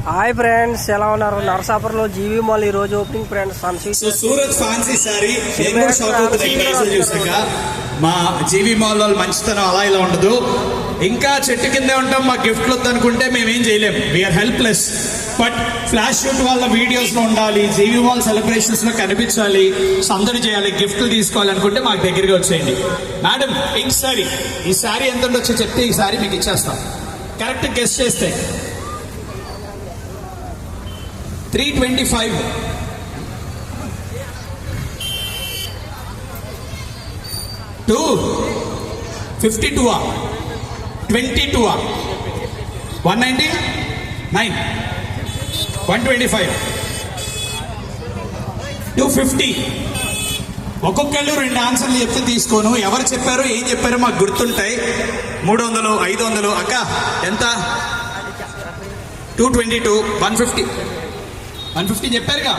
Hi friends, ఎలా ఉన్నారు? నరసాపురంలో జీవి mall ఈ రోజు opening friends. Surat fancy sorry చూసాక మా జీవి మాల్ వాళ్ళు మంచితనం అలా ఇలా ఉండదు. ఇంకా చెట్టు కిందే ఉంటాం, మా గిఫ్ట్లు వద్దనుకుంటే మేమేం చేయలేం. We are helpless. But flash shoot వాళ్ళ వీడియోస్ లో ఉండాలి, జీవి మాల్ సెలబ్రేషన్స్ లో కనిపించాలి, సందడి చేయాలి, గిఫ్ట్లు తీసుకోవాలనుకుంటే మాకు దగ్గరికి వచ్చేయండి. మేడం, పింక్ సారీ, ఈ సారీ ఎంత ఉండొచ్చో చెప్తే ఈ సారీ మీకు ఇచ్చేస్తాం. కరెక్ట్ గెస్ట్ చేస్తే 325. 52 22 190 9 125 250. ఒక్కొక్కళ్ళు 2 ఆన్సర్లు చెప్తే తీసుకోను. ఎవరు చెప్పారో ఏం చెప్పారో మాకు గుర్తుంటాయి. 300 500. అక్క ఎంత? 222 150 చెప్పారుగా.